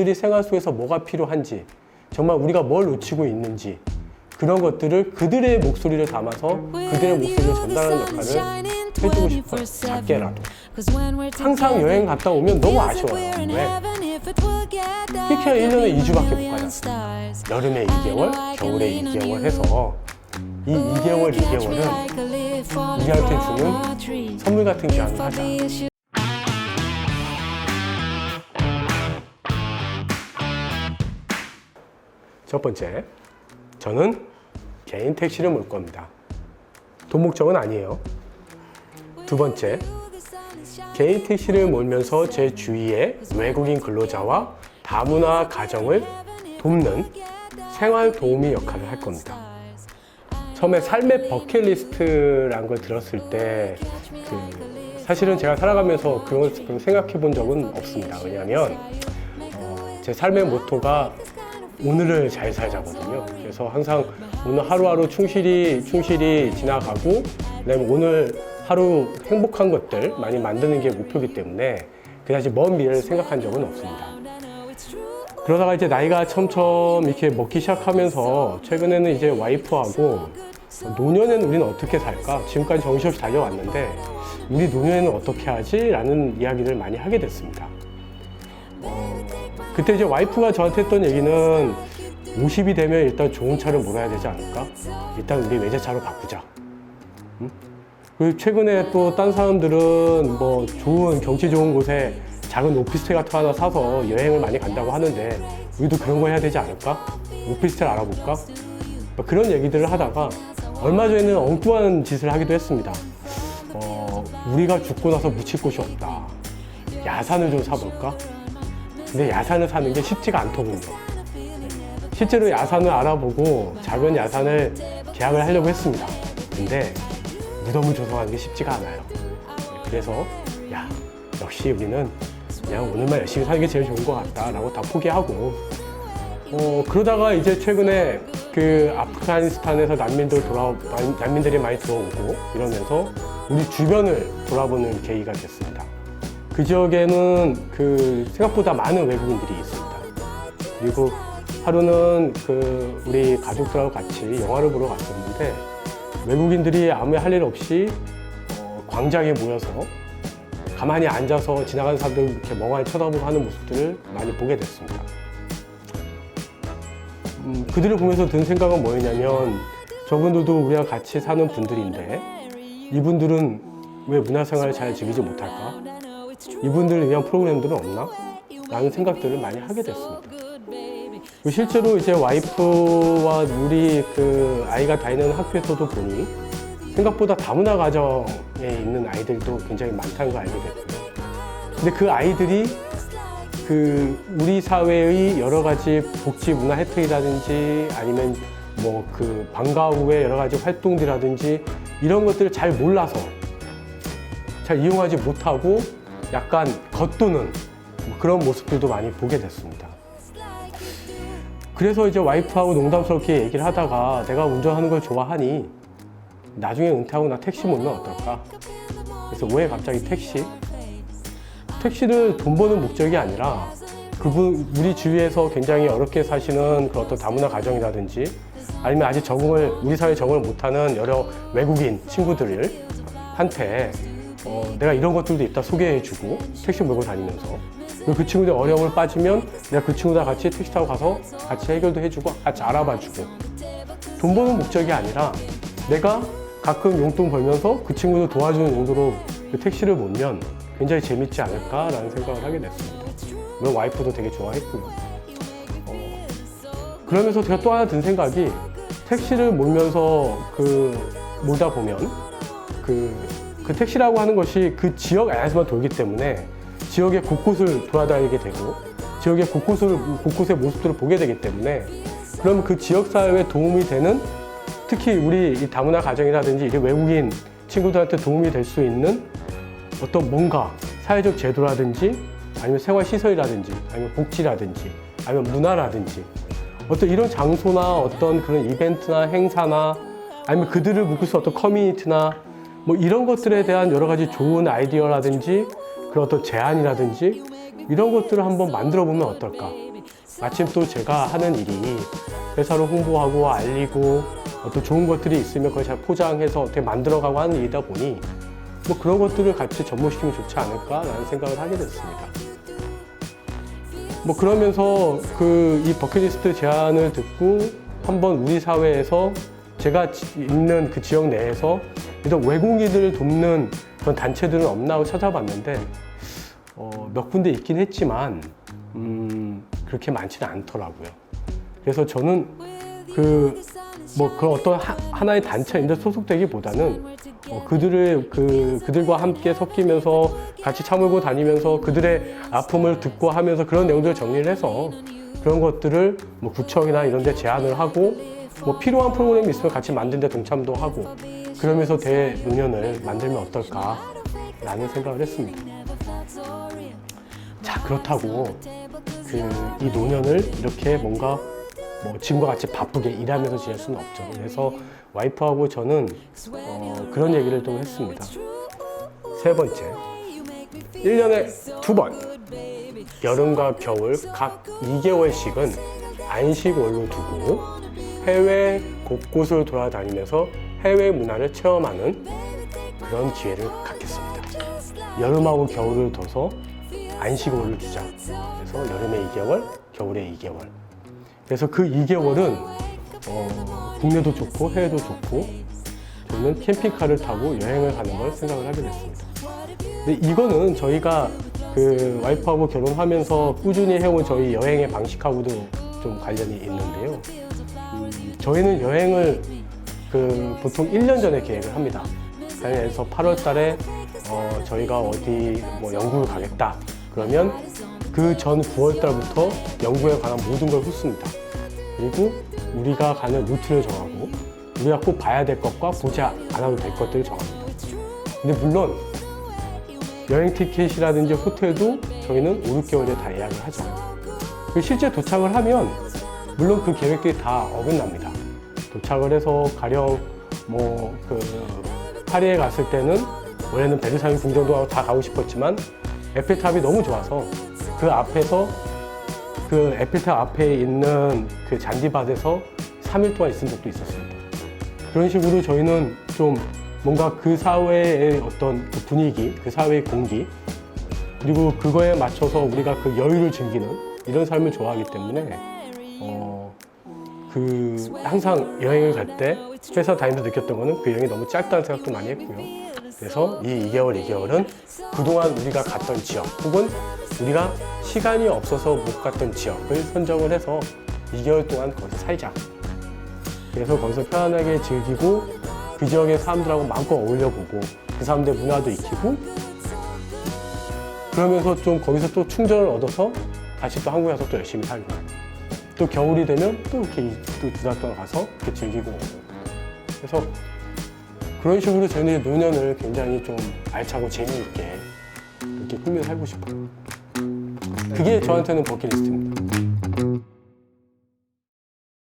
그들이 생활 속에서 뭐가 필요한지, 정말 우리가 뭘 놓치고 있는지, 그런 것들을 그들의 목소리를 담아서 그들의 목소리를 전달하는 역할을 해주고 싶어요. 작게라도. 항상 여행 갔다 오면 너무 아쉬워요. 왜? 이렇게 1년에 2주밖에 못 가잖아요. 여름에 2개월, 겨울에 2개월 해서 이 2개월, 2개월은 우리한테 주는 선물 같은 기간을 하자. 첫 번째, 저는 개인 택시를 몰 겁니다. 돈 목적은 아니에요. 두 번째, 개인 택시를 몰면서 제 주위에 외국인 근로자와 다문화 가정을 돕는 생활 도우미 역할을 할 겁니다. 처음에 삶의 버킷리스트라는 걸 들었을 때 사실은 제가 살아가면서 그런 걸 생각해 본 적은 없습니다. 왜냐하면 제 삶의 모토가 오늘을 잘 살자거든요. 그래서 항상 오늘 하루하루 충실히 지나가고, 그다음에 오늘 하루 행복한 것들 많이 만드는 게 목표이기 때문에 그다지 먼 미래를 생각한 적은 없습니다. 그러다가 이제 나이가 점점 이렇게 먹기 시작하면서 최근에는 이제 와이프하고 노년에는 우리는 어떻게 살까? 지금까지 정신없이 달려왔는데 우리 노년에는 어떻게 하지? 라는 이야기를 많이 하게 됐습니다. 그때 이제 와이프가 저한테 했던 얘기는 50이 되면 일단 좋은 차를 몰아야 되지 않을까? 일단 우리 외제차로 바꾸자. 그리고 최근에 또 딴 사람들은 뭐 좋은 경치 좋은 곳에 작은 오피스텔 같은 거 하나 사서 여행을 많이 간다고 하는데 우리도 그런 거 해야 되지 않을까? 오피스텔 알아볼까? 그런 얘기들을 하다가 얼마 전에는 엉뚱한 짓을 하기도 했습니다. 우리가 죽고 나서 묻힐 곳이 없다. 야산을 좀 사볼까? 근데 야산을 사는 게 쉽지가 않더군요. 실제로 야산을 알아보고 작은 야산을 계약을 하려고 했습니다. 근데 무덤을 조성하는 게 쉽지가 않아요. 그래서 역시 우리는 그냥 오늘만 열심히 사는 게 제일 좋은 것 같다 라고 다 포기하고, 그러다가 이제 최근에 그 아프가니스탄에서 난민들이 많이 들어오고 이러면서 우리 주변을 돌아보는 계기가 됐습니다. 그 지역에는 생각보다 많은 외국인들이 있습니다. 그리고 하루는 우리 가족들하고 같이 영화를 보러 갔었는데 외국인들이 아무 할 일 없이 광장에 모여서 가만히 앉아서 지나가는 사람들 이렇게 멍하니 쳐다보고 하는 모습들을 많이 보게 됐습니다. 그들을 보면서 든 생각은 뭐였냐면 저분들도 우리랑 같이 사는 분들인데 이분들은 왜 문화생활을 잘 즐기지 못할까? 이분들을 위한 프로그램들은 없나? 라는 생각들을 많이 하게 됐습니다. 실제로 이제 와이프와 우리 아이가 다니는 학교에서도 보니 생각보다 다문화 가정에 있는 아이들도 굉장히 많다는 걸 알게 됐고요. 근데 그 아이들이 우리 사회의 여러 가지 복지 문화 혜택이라든지 아니면 방과 후의 여러 가지 활동들이라든지 이런 것들을 잘 몰라서 잘 이용하지 못하고 약간 겉도는 그런 모습들도 많이 보게 됐습니다. 그래서 이제 와이프하고 농담스럽게 얘기를 하다가 내가 운전하는 걸 좋아하니 나중에 은퇴하고 나 택시 몰면 어떨까? 그래서 왜 갑자기 택시? 택시를 돈 버는 목적이 아니라 우리 주위에서 굉장히 어렵게 사시는 그런 어떤 다문화 가정이라든지 아니면 아직 우리 사회에 적응을 못하는 여러 외국인 친구들한테 내가 이런 것들도 있다 소개해주고 택시 몰고 다니면서 그리고 그 친구들 어려움을 빠지면 내가 그 친구랑 같이 택시 타고 가서 같이 해결도 해주고 같이 알아봐주고 돈 버는 목적이 아니라 내가 가끔 용돈 벌면서 그 친구들 도와주는 용도로 그 택시를 몰면 굉장히 재밌지 않을까라는 생각을 하게 됐습니다. 물론 와이프도 되게 좋아했고요. 그러면서 제가 또 하나 든 생각이 택시를 몰면서 몰다 보면 그 택시라고 하는 것이 그 지역 안에서만 돌기 때문에 지역의 곳곳을 돌아다니게 되고 지역의 곳곳의 모습들을 보게 되기 때문에 그럼 그 지역사회에 도움이 되는 특히 우리 이 다문화 가정이라든지 이 외국인 친구들한테 도움이 될 수 있는 어떤 뭔가 사회적 제도라든지 아니면 생활시설이라든지 아니면 복지라든지 아니면 문화라든지 어떤 이런 장소나 어떤 그런 이벤트나 행사나 아니면 그들을 묶을 수 어떤 커뮤니티나 이런 것들에 대한 여러 가지 좋은 아이디어라든지 그런 어떤 제안이라든지 이런 것들을 한번 만들어 보면 어떨까? 마침 또 제가 하는 일이 회사로 홍보하고 알리고 어떤 좋은 것들이 있으면 그걸 잘 포장해서 어떻게 만들어가고 하는 일이다 보니 뭐 그런 것들을 같이 접목시키면 좋지 않을까라는 생각을 하게 됐습니다. 뭐 그러면서 이 버킷리스트 제안을 듣고 한번 우리 사회에서 제가 있는 그 지역 내에서 일단 외국인들을 돕는 그런 단체들은 없나 하고 찾아봤는데 몇 군데 있긴 했지만 그렇게 많지는 않더라고요. 그래서 저는 그런 어떤 하나의 단체인데 소속되기보다는 그들과 함께 섞이면서 같이 차 몰고 다니면서 그들의 아픔을 듣고 하면서 그런 내용들을 정리를 해서 그런 것들을 뭐 구청이나 이런 데 제안을 하고 뭐 필요한 프로그램이 있으면 같이 만든 데 동참도 하고 그러면서 대노년을 만들면 어떨까라는 생각을 했습니다. 자, 그렇다고 이 노년을 이렇게 뭔가 지금과 같이 바쁘게 일하면서 지낼 수는 없죠. 그래서 와이프하고 저는 그런 얘기를 좀 했습니다. 세 번째, 1년에 2번 여름과 겨울 각 2개월씩은 안식월로 두고 해외 곳곳을 돌아다니면서 해외 문화를 체험하는 그런 기회를 갖겠습니다. 여름하고 겨울을 둬서 안식월을 주자. 그래서 여름에 2개월, 겨울에 2개월. 그래서 그 2개월은 국내도 좋고 해외도 좋고 저는 캠핑카를 타고 여행을 가는 걸 생각을 하게 됐습니다. 근데 이거는 저희가 그 와이프하고 결혼하면서 꾸준히 해온 저희 여행의 방식하고도 좀 관련이 있는데요. 저희는 여행을 보통 1년 전에 계획을 합니다. 그래서 8월 달에 저희가 어디 뭐 영국을 가겠다. 그러면 그 전 9월 달부터 영국에 관한 모든 걸 훑습니다. 그리고 우리가 가는 루트를 정하고 우리가 꼭 봐야 될 것과 보지 않아도 될 것들을 정합니다. 근데 물론 여행 티켓이라든지 호텔도 저희는 5, 6개월에 다 예약을 하죠. 실제 도착을 하면 물론 그 계획들이 다 어긋납니다. 도착을 해서 가령 파리에 갔을 때는 원래는 베르사유 궁전도 다 가고 싶었지만 에펠탑이 너무 좋아서 그 앞에서 그 에펠탑 앞에 있는 그 잔디밭에서 3일 동안 있은 적도 있었습니다. 그런 식으로 저희는 좀 뭔가 그 사회의 어떤 그 분위기, 그 사회의 공기, 그리고 그거에 맞춰서 우리가 그 여유를 즐기는 이런 삶을 좋아하기 때문에 항상 여행을 갈 때 회사 다니면서 느꼈던 거는 그 여행이 너무 짧다는 생각도 많이 했고요. 그래서 이 2개월은 그동안 우리가 갔던 지역 혹은 우리가 시간이 없어서 못 갔던 지역을 선정을 해서 2개월 동안 거기서 살자. 그래서 거기서 편안하게 즐기고 그 지역의 사람들하고 마음껏 어울려보고 그 사람들의 문화도 익히고 그러면서 좀 거기서 또 충전을 얻어서 다시 또 한국에 가서 또 열심히 살고 또 겨울이 되면 또 이렇게 또 2달 동안 가서 이렇게 즐기고 오고 그래서 그런 식으로 저는 노년을 굉장히 좀 알차고 재미있게 이렇게 꾸며 살고 싶어요. 그게 저한테는 버킷리스트입니다.